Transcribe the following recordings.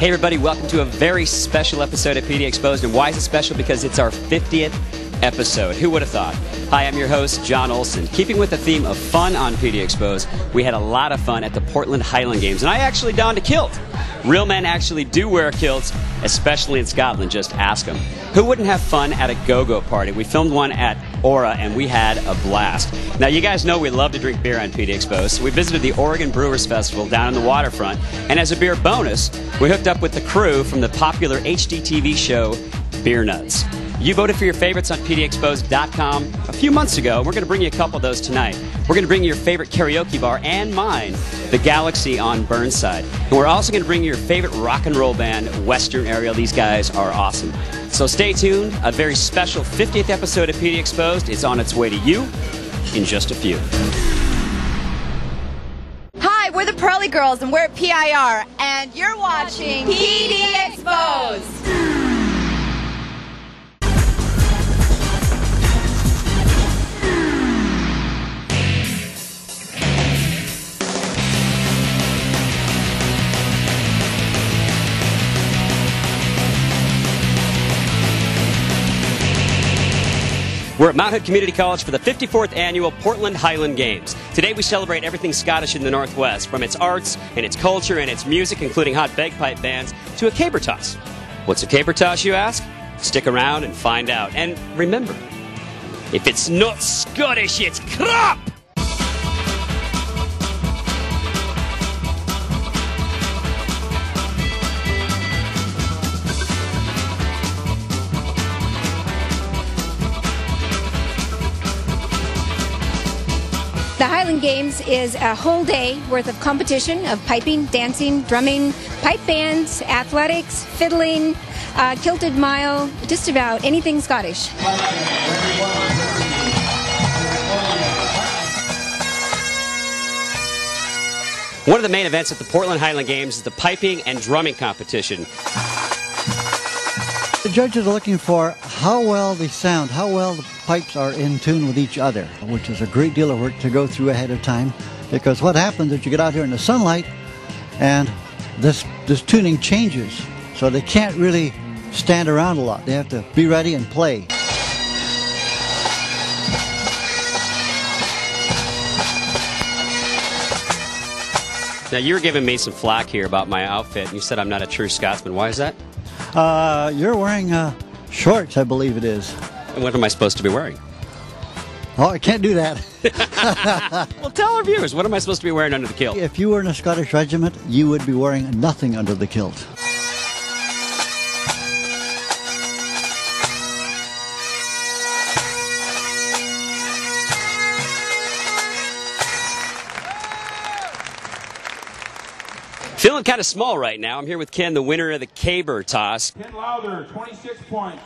Hey everybody, welcome to a very special episode of PDXposed. And why is it special? Because it's our 50th episode. Who would have thought? Hi, I'm your host, John Olson. Keeping with the theme of fun on PDXposed, we had a lot of fun at the Portland Highland Games, and I actually donned a kilt. Real men actually do wear kilts, especially in Scotland. Just ask them. Who wouldn't have fun at a go-go party? We filmed one at Aura, and we had a blast. Now, you guys know we love to drink beer on PDXposed, so we visited the Oregon Brewers Festival down in the waterfront, and as a beer bonus, we hooked up with the crew from the popular HGTV show Beer Nutz. You voted for your favorites on PDXposed.com a few months ago, and we're going to bring you a couple of those tonight. We're going to bring you your favorite karaoke bar and mine, the Galaxy on Burnside. And we're also going to bring you your favorite rock and roll band, Western Aerial. These guys are awesome. So stay tuned. A very special 50th episode of PDXposed is on its way to you in just a few. Hi, we're the Pearly Girls, and we're at PIR, and you're watching PDXposed. We're at Mount Hood Community College for the 54th annual Portland Highland Games. Today we celebrate everything Scottish in the Northwest, from its arts and its culture and its music, including hot bagpipe bands, to a caber toss. What's a caber toss, you ask? Stick around and find out. And remember, if it's not Scottish, it's crap! The Highland Games is a whole day worth of competition of piping, dancing, drumming, pipe bands, athletics, fiddling, kilted mile, just about anything Scottish. One of the main events at the Portland Highland Games is the piping and drumming competition. The judges are looking for how well they sound, how well the pipes are in tune with each other, which is a great deal of work to go through ahead of time, because what happens is you get out here in the sunlight and this tuning changes, so they can't really stand around a lot. They have to be ready and play. Now, you were giving me some flack here about my outfit, and you said I'm not a true Scotsman. Why is that? You're wearing shorts, I believe it is. And what am I supposed to be wearing? Oh, I can't do that. Well, tell our viewers, what am I supposed to be wearing under the kilt? If you were in a Scottish regiment, you would be wearing nothing under the kilt. Feeling kind of small right now. I'm here with Ken, the winner of the caber toss. Ken Lowther, 26 points.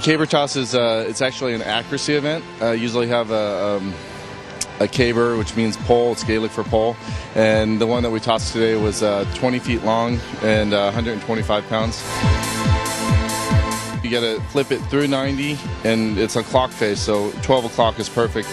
Caber toss is it's actually an accuracy event. Usually have a caber, which means pole. It's Gaelic for pole. And the one that we tossed today was 20 feet long and 125 pounds. You got to flip it through 90, and it's a clock face, so 12 o'clock is perfect.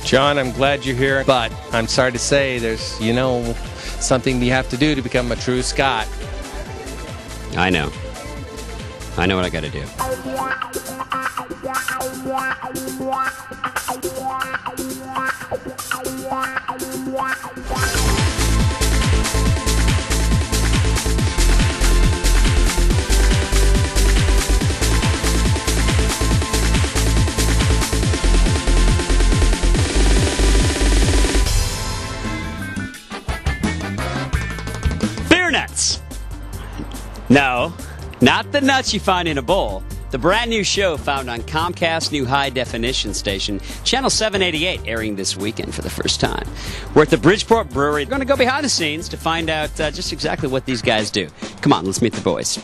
John, I'm glad you're here, but I'm sorry to say there's, something you have to do to become a true Scot. I know. I know what I got to do. Nuts. No, not the nuts you find in a bowl. the brand new show found on Comcast's new high-definition station, Channel 788, airing this weekend for the first time. We're at the Bridgeport Brewery. We're going to go behind the scenes to find out just exactly what these guys do. Come on, let's meet the boys.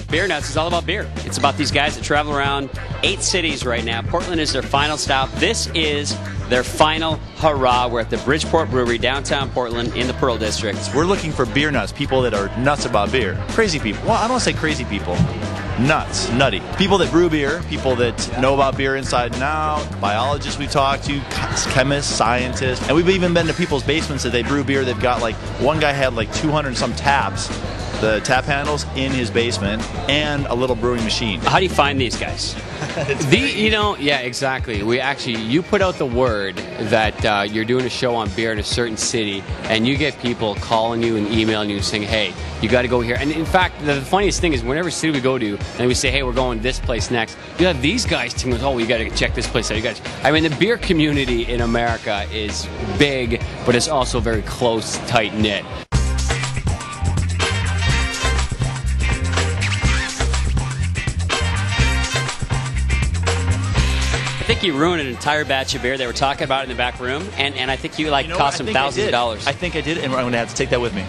Beer Nutz is all about beer. It's about these guys that travel around 8 cities right now. Portland is their final stop. This is their final hurrah. We're at the Bridgeport Brewery, downtown Portland, in the Pearl District. We're looking for beer nuts, people that are nuts about beer. Crazy people. Well, I don't want to say crazy people. Nuts, nutty. People that brew beer, people that know about beer inside and out, biologists we talked to, chemists, scientists, and we've even been to people's basements that they brew beer. They've got like, one guy had like 200 and some taps, the tap handles in his basement, and a little brewing machine. How do you find these guys? Yeah, exactly. You put out the word that you're doing a show on beer in a certain city, and you get people calling you and emailing you saying, hey, you got to go here. And in fact, the funniest thing is whenever city we go to, and we say, hey, we're going this place next, you have these guys telling us, oh, you got to check this place out. I mean, the beer community in America is big, but it's also very close, tight-knit. I think you ruined an entire batch of beer they were talking about in the back room, and I think you cost them thousands of dollars. I think I did, and I'm going to have to take that with me.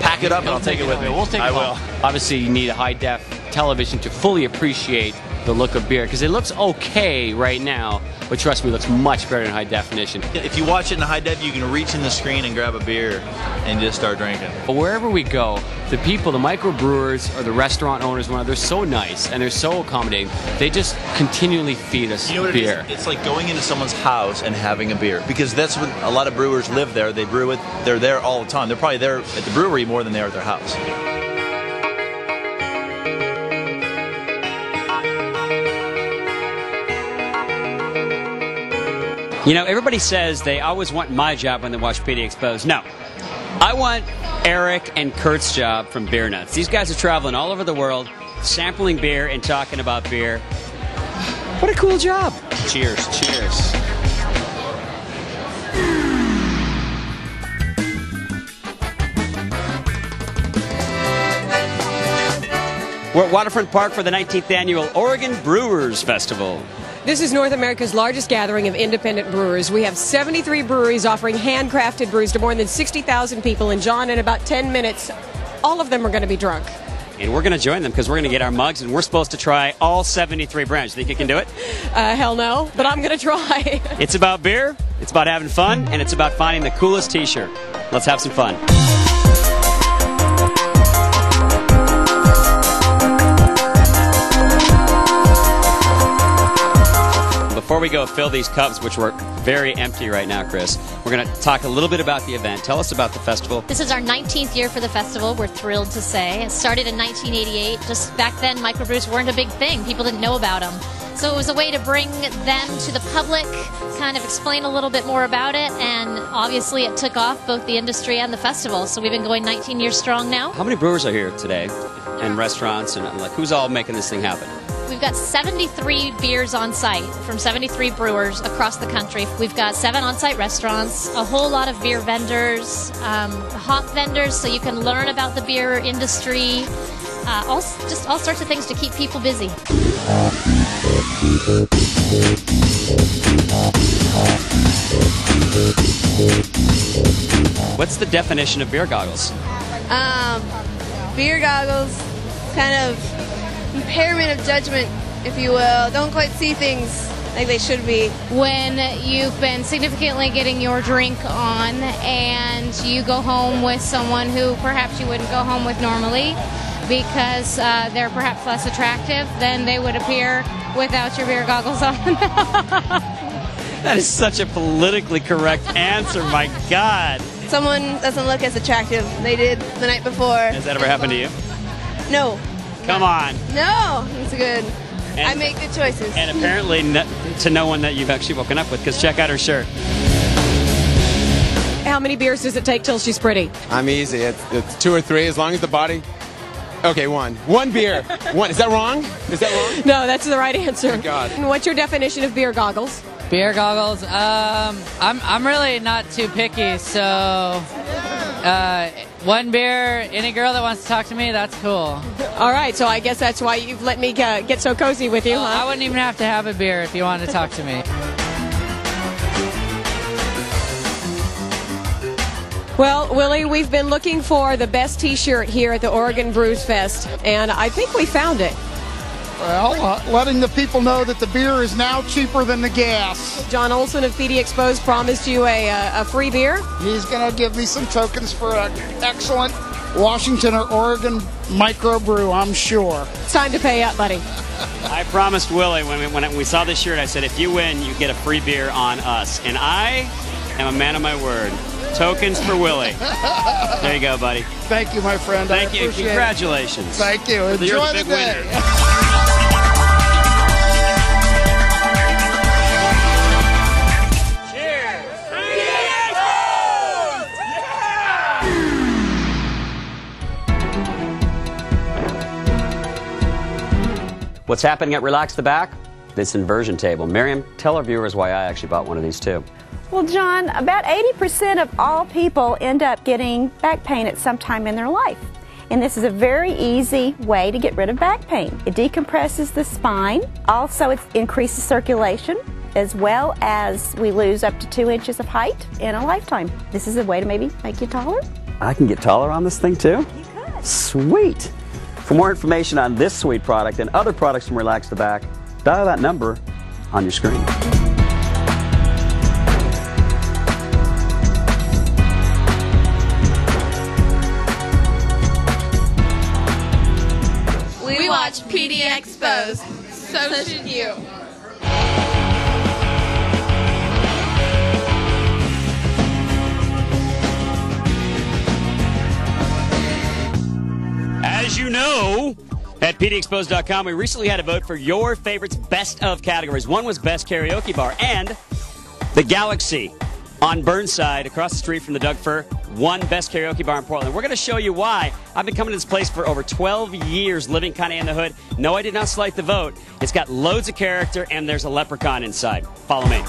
Pack it up, and I'll take it with me. We'll take it I home. will. Obviously, you need a high-def television to fully appreciate the look of beer, because it looks okay right now, but trust me, it looks much better in high definition. If you watch it in high def, you can reach in the screen and grab a beer and just start drinking. But wherever we go, the people, the microbrewers or the restaurant owners, they're so nice and they're so accommodating. They just continually feed us beer. It's like going into someone's house and having a beer, because that's what a lot of brewers live there. They brew it. They're there all the time. They're probably there at the brewery more than they are at their house. You know, everybody says they always want my job when they watch PDXposed. No. I want Eric and Kurt's job from Beer Nutz. These guys are traveling all over the world, sampling beer and talking about beer. What a cool job. Cheers. Cheers. We're at Waterfront Park for the 19th annual Oregon Brewers Festival. This is North America's largest gathering of independent brewers. We have 73 breweries offering handcrafted brews to more than 60,000 people. And John, in about 10 minutes, all of them are going to be drunk. And we're going to join them because we're going to get our mugs, and we're supposed to try all 73 brands. Think you can do it? Hell no, but I'm going to try. It's about beer, it's about having fun, and it's about finding the coolest t-shirt. Let's have some fun. Before we go fill these cups, which were very empty right now, Chris, we're going to talk a little bit about the event. Tell us about the festival. This is our 19th year for the festival, we're thrilled to say. It started in 1988. Just back then, microbrews weren't a big thing. People didn't know about them. So it was a way to bring them to the public, kind of explain a little bit more about it, and obviously it took off, both the industry and the festival. So we've been going 19 years strong now. How many brewers are here today? And restaurants, and like, who's all making this thing happen? We've got 73 beers on site from 73 brewers across the country. We've got 7 on-site restaurants, a whole lot of beer vendors, hop vendors, so you can learn about the beer industry, all sorts of things to keep people busy. What's the definition of beer goggles? Beer goggles, kind of impairment of judgment, if you will. Don't quite see things like they should be. When you've been significantly getting your drink on and you go home with someone who perhaps you wouldn't go home with normally because they're perhaps less attractive, then they would appear without your beer goggles on. That is such a politically correct answer, my God. Someone doesn't look as attractive they did the night before. Has that ever happened to you? No. Come on. No, it's good. I make good choices. And apparently to no one that you've actually woken up with, because check out her shirt. How many beers does it take till she's pretty? I'm easy. It's 2 or 3, as long as the body. Okay, 1. 1 beer. 1. Is that wrong? Is that wrong? No, that's the right answer. Thank God. And what's your definition of beer goggles? Beer goggles. I'm really not too picky, so one beer, any girl that wants to talk to me, that's cool. All right, so I guess that's why you've let me get so cozy with you, huh? I wouldn't even have to have a beer if you wanted to talk to me. Well, Willie, we've been looking for the best T-shirt here at the Oregon Brews Fest, and I think we found it. Well, letting the people know that the beer is now cheaper than the gas. John Olson of PDXposed promised you a free beer. He's going to give me some tokens for an excellent Washington or Oregon microbrew, I'm sure. It's time to pay up, buddy. I promised Willie when we saw this shirt, I said, if you win, you get a free beer on us. And I am a man of my word. Tokens for Willie. There you go, buddy. Thank you, my friend. Thank you. Congratulations. Thank you. Enjoy You're the the big day. winner. What's happening at Relax the Back? This inversion table. Miriam, tell our viewers why I actually bought one of these too. Well, John, about 80% of all people end up getting back pain at some time in their life. And this is a very easy way to get rid of back pain. It decompresses the spine. Also, it increases circulation, as well as we lose up to 2 inches of height in a lifetime. This is a way to maybe make you taller. I can get taller on this thing too? You could. Sweet. For more information on this sweet product and other products from Relax the Back, dial that number on your screen. We watch PDXposed. So should you. As you know, at PDXposed.com, we recently had a vote for your favorites best of categories. One was Best Karaoke Bar, and the Galaxy on Burnside, across the street from the Doug Fir, won Best Karaoke Bar in Portland. We're going to show you why. I've been coming to this place for over 12 years, living kind of in the hood. No, I did not slight the vote. It's got loads of character, and there's a leprechaun inside. Follow me.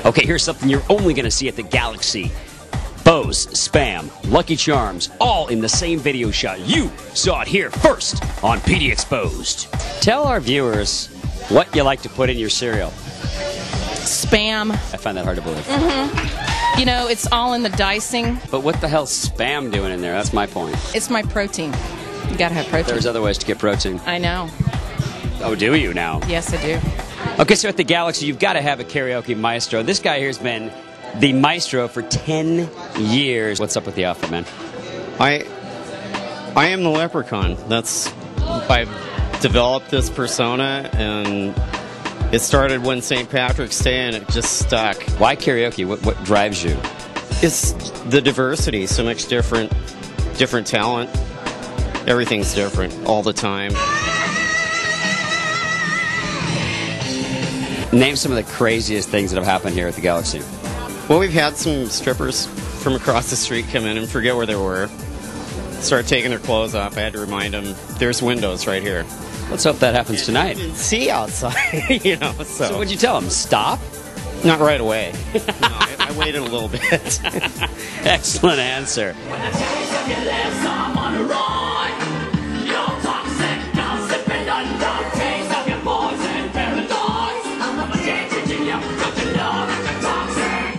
Okay, here's something you're only going to see at the Galaxy. Bows, Spam, Lucky Charms, all in the same video shot. You saw it here first on PDXposed. Tell our viewers what you like to put in your cereal. Spam. I find that hard to believe. Mm-hmm. You know, it's all in the dicing. But what the hell's Spam doing in there? That's my point. It's my protein. You gotta have protein. There's other ways to get protein. I know. Oh, do you now? Yes, I do. Okay, so at the Galaxy, you've got to have a karaoke maestro. This guy here's been the maestro for 10 years. What's up with the outfit, man? I am the leprechaun. I've developed this persona, and it started when St. Patrick's Day, and it just stuck. Why karaoke? What drives you? It's the diversity, so much different talent. Everything's different all the time. Name some of the craziest things that have happened here at the Galaxy. Well, we've had some strippers from across the street come in and forget where they were. Start taking their clothes off. I had to remind them, there's windows right here. Let's hope that happens tonight. See outside, you know. So what'd you tell them? Stop? Not right away. No, I waited a little bit. Excellent answer.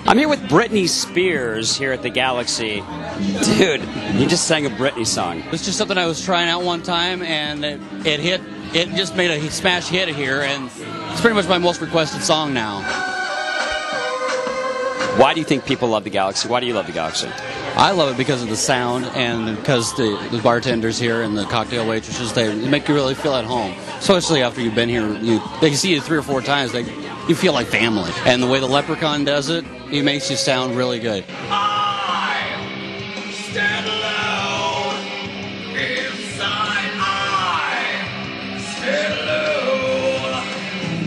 I'm here with Britney Spears here at the Galaxy. Dude, you just sang a Britney song. It was just something I was trying out one time, and it hit. It just made a smash hit here, and it's pretty much my most requested song now. Why do you think people love the Galaxy? Why do you love the Galaxy? I love it because of the sound and because the bartenders here and the cocktail waitresses, they make you really feel at home. Especially after you've been here, they can see you 3 or 4 times. You feel like family. And the way the leprechaun does it, he makes you sound really good. Stand alone inside. I stand alone.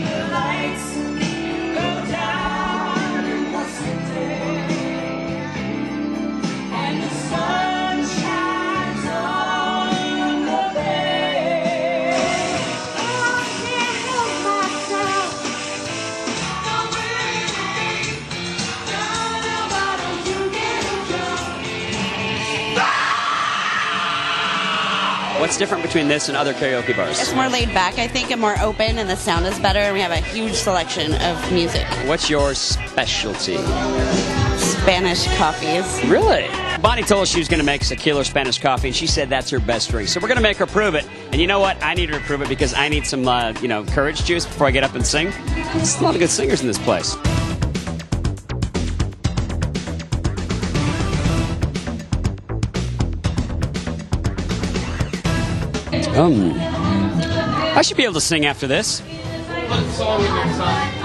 The lights go down in the city, and the sun shines on What's different between this and other karaoke bars? It's more laid back, I think, and more open, and the sound is better, and we have a huge selection of music. What's your specialty? Spanish coffees. Really? Bonnie told us she was going to make us a killer Spanish coffee, and she said that's her best drink. So we're going to make her prove it. And you know what? I need her to prove it because I need some, courage juice before I get up and sing. There's a lot of good singers in this place. I should be able to sing after this. What song is your song?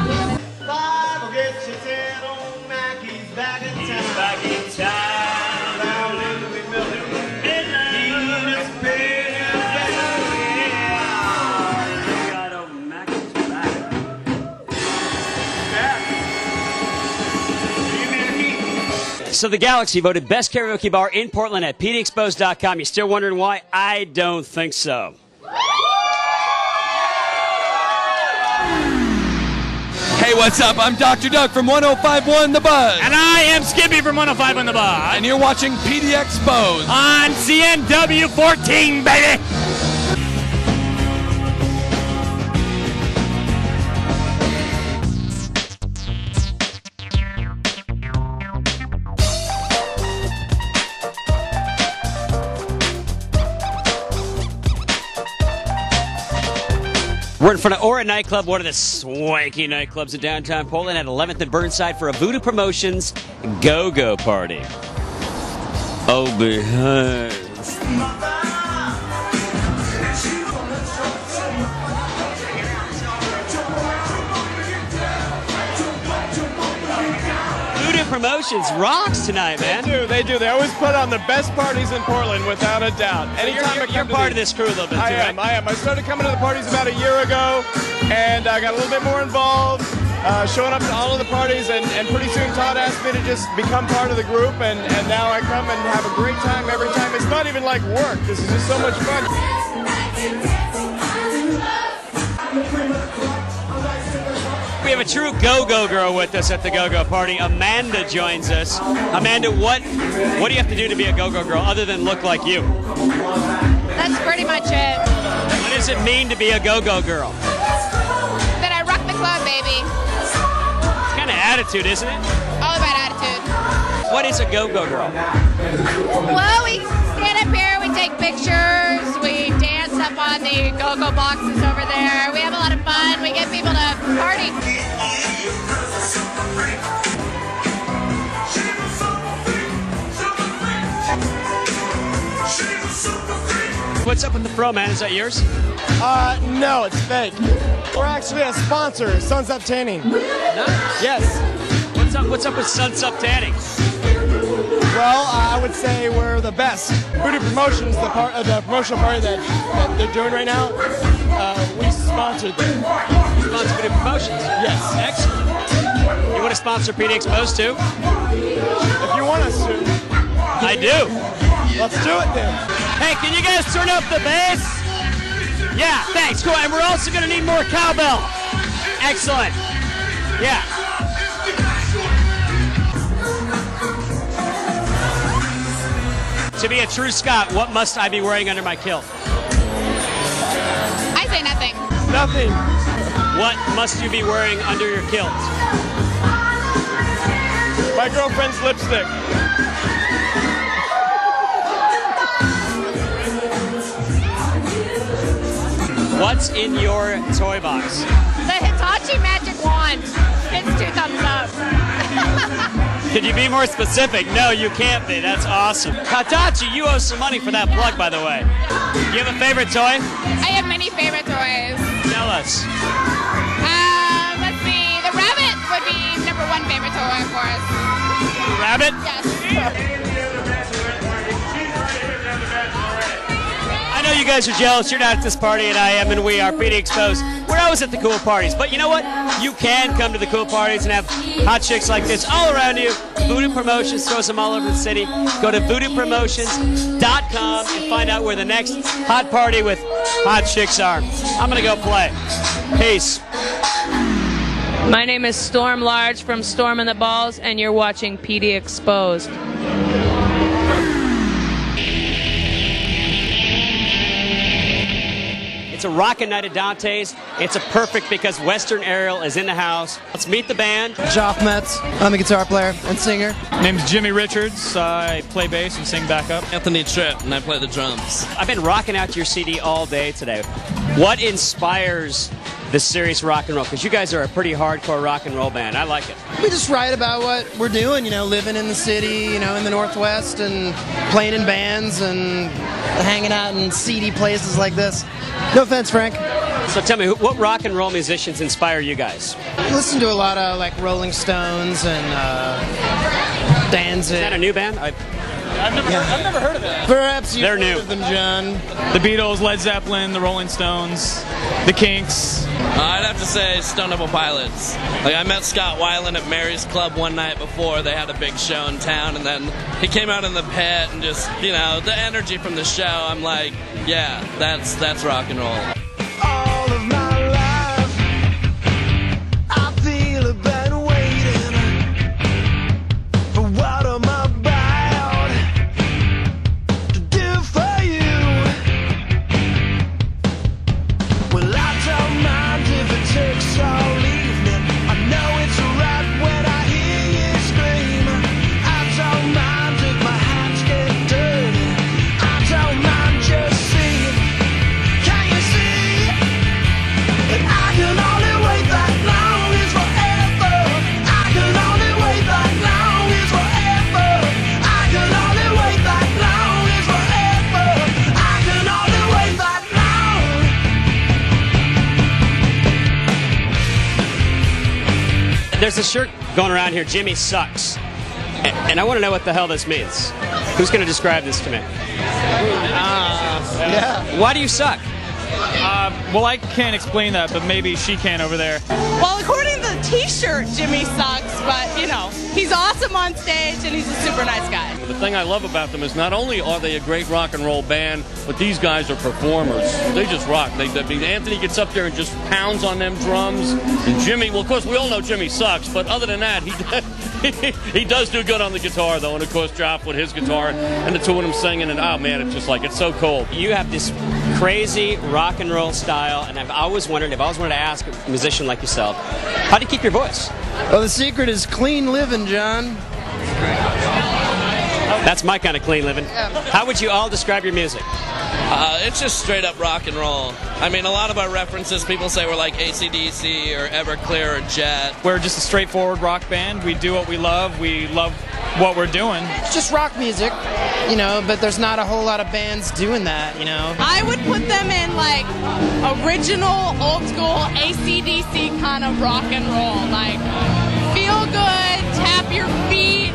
So the Galaxy voted best karaoke bar in Portland at PDXposed.com. You still wondering why? I don't think so. Hey, what's up? I'm Dr. Doug from 105.1 The Buzz. And I am Skippy from 105.1 The Buzz. And you're watching PDXposed on CNW 14, baby! We're in front of Aura Nightclub, one of the swanky nightclubs in downtown Portland at 11th and Burnside for a VooDoo Promotions Go-Go Party. Oh, behind. VooDoo Promotions rocks tonight, man. They do. They always put on the best parties in Portland, without a doubt. Anytime you're part of this crew a little bit, too, I am. I started coming to the parties about a year ago, and I got a little bit more involved, showing up to all of the parties, and pretty soon Todd asked me to just become part of the group, and now I come and have a great time every time. It's not even like work. This is just so much fun. We have a true go-go girl with us at the go-go party. Amanda joins us. Amanda, what do you have to do to be a go-go girl other than look like you? That's pretty much it. What does it mean to be a go-go girl? That I rock the club, baby. It's kind of attitude, isn't it? All about attitude. What is a go-go girl? Well, we stand up here, we take pictures, we dance up on the go-go boxes over there. We have a lot of fun. We get people to party. What's up with the fro, man? Is that yours? No, it's fake. We're actually a sponsor, Suns Up Tanning. Nice. Yes. What's up with Suns Up Tanning? Well, I would say we're the best. VooDoo Promotions, the promotional party that they're doing right now, we sponsored them. Sponsor VooDoo Promotions? Yes. Excellent. You want to sponsor PDXposed too? If you want us to. I do. Let's do it then. Hey, can you guys turn up the bass? Yeah, thanks. Cool. And we're also going to need more cowbell. Excellent. Yeah. To be a true Scot, what must I be wearing under my kilt? I say nothing. Nothing. What must you be wearing under your kilt? My girlfriend's lipstick. What's in your toy box? The Hitachi Magic Wand. It's 2 thumbs up. Could you be more specific? No, you can't be. That's awesome. Hitachi, you owe some money for that plug, by the way. Do you have a favorite toy? I have many favorite toys. Tell us. Let's see. The rabbit would be #1 favorite toy, of course. Rabbit? Yes. I know you guys are jealous. You're not at this party, and I am, and we are PDXposed. We're always at the cool parties. But you know what? You can come to the cool parties and have hot chicks like this all around you. VooDoo Promotions throws them all over the city. Go to VooDooPromotions.com and find out where the next hot party with hot chicks are. I'm going to go play. Peace. My name is Storm Large from Storm and the Balls, and you're watching PDXposed. It's a rockin' night at Dante's. It's a perfect because Western Aerial is in the house. Let's meet the band. Joff Metz. I'm a guitar player and singer. Name's Jimmy Richards. I play bass and sing backup. Anthony Tripp, and I play the drums. I've been rocking out to your CD all day today. What inspires the serious rock and roll? Because you guys are a pretty hardcore rock and roll band. I like it. We just write about what we're doing, living in the city, in the Northwest, and playing in bands and hanging out in seedy places like this. No offense, Frank. So tell me, what rock and roll musicians inspire you guys? I listen to a lot of Rolling Stones and Danzig. Is that a new band? I've never heard of that. Perhaps you've They're heard new. of them, John. The Beatles, Led Zeppelin, the Rolling Stones, the Kinks. I'd have to say Stone Temple Pilots. I met Scott Weiland at Mary's Club one night before they had a big show in town, and then he came out in the pit and just, the energy from the show. I'm like, yeah, that's rock and roll. All of my life, I feel I've been waiting for what I'm about to do for you. Well, I don't mind if it takes all evening. I know it's right when I hear you scream. I don't mind if my hands get dirty. I don't mind just seeing. Can you see? And I can only wait that long is forever. I can only wait that long is forever. I can only wait that long is forever. I can only wait that long. There's a shirt going around here, Jimmy Sucks. And I want to know what the hell this means. Who's going to describe this to me? Yeah. Why do you suck? Well, I can't explain that, but maybe she can over there. Well, according to the t-shirt, Jimmy sucks, but, he's awesome on stage and he's a super nice guy. The thing I love about them is not only are they a great rock and roll band, but these guys are performers. They just rock. Anthony gets up there and just pounds on them drums. And Jimmy, well, of course, we all know Jimmy sucks, but other than that, he does do good on the guitar, though. And, of course, Joff with his guitar and the two of them singing. And, oh, man, it's just it's so cool. You have this crazy rock and roll style, and I've always wondered, to ask a musician like yourself, how do you keep your voice? Well, the secret is clean living, John. That's my kind of clean living. How would you all describe your music? It's just straight up rock and roll. I mean, a lot of our references, people say we're like AC/DC or Everclear or Jet. We're just a straightforward rock band. We do what we love. We love what we're doing. It's just rock music, but there's not a whole lot of bands doing that, I would put them in original, old school AC/DC kind of rock and roll. Feel good, tap your feet,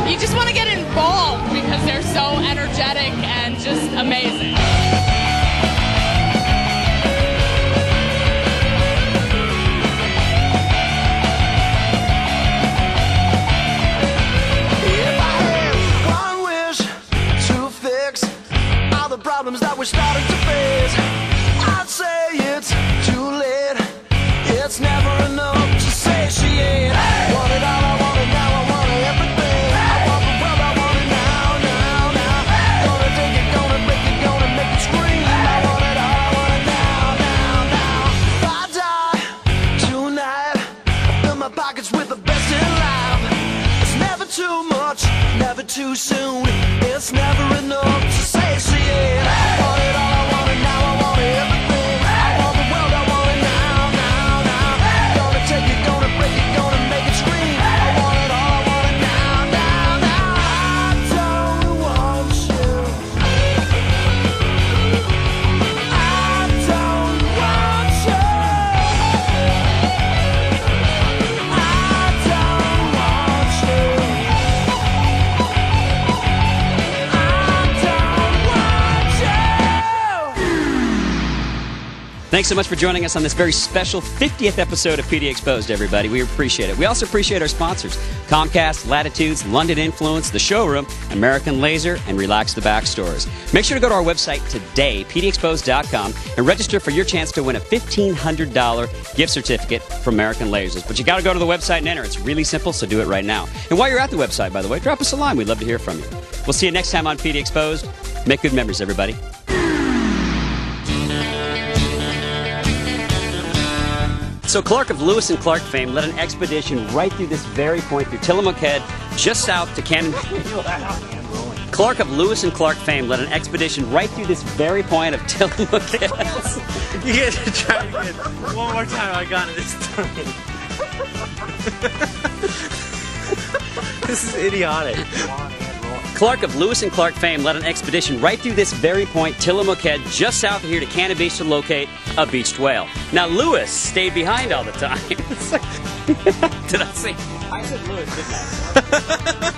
you just want to get involved because they're so energetic and just amazing. One wish to fix all the problems that we're starting to face. I'd say it's too late. It's never enough to satiate. Want it all, I want it now, I want everything. I want the world, I want it now, now, now. Gonna take it, gonna break it, gonna make it scream. I want it all, I want it now, now, now. If I die tonight, I fill my pockets with the best in life. It's never too much, never too soon. It's never enough to satiate. I want it all, I want it now, I want everything. I want the world, I want it now, now, now. Gonna take it, gonna break it, gonna make it scream. I want it all, I want it now, now, now. I don't want you. I don't want you. I don't want you. Thanks so much for joining us on this very special 50th episode of PDXposed, everybody. We appreciate it. We also appreciate our sponsors, Comcast, Latitudes, London Influence, The Showroom, American Laser, and Relax the Back stores. Make sure to go to our website today, pdxposed.com, and register for your chance to win a $1,500 gift certificate from American Lasers. But you got to go to the website and enter. It's really simple, so do it right now. And while you're at the website, by the way, drop us a line. We'd love to hear from you. We'll see you next time on PDXposed. Make good memories, everybody. So Clark of Lewis and Clark fame led an expedition right through this very point through Tillamook Head, just south to Cannon. Clark of Lewis and Clark fame led an expedition right through this very point of Tillamook Head. You get to try it again. One more time, I got it this time. This is idiotic. Clark of Lewis and Clark fame led an expedition right through this very point, Tillamook Head, just south of here to Cannon Beach to locate a beached whale. Now, Lewis stayed behind all the time. Did I say? I said Lewis, didn't I?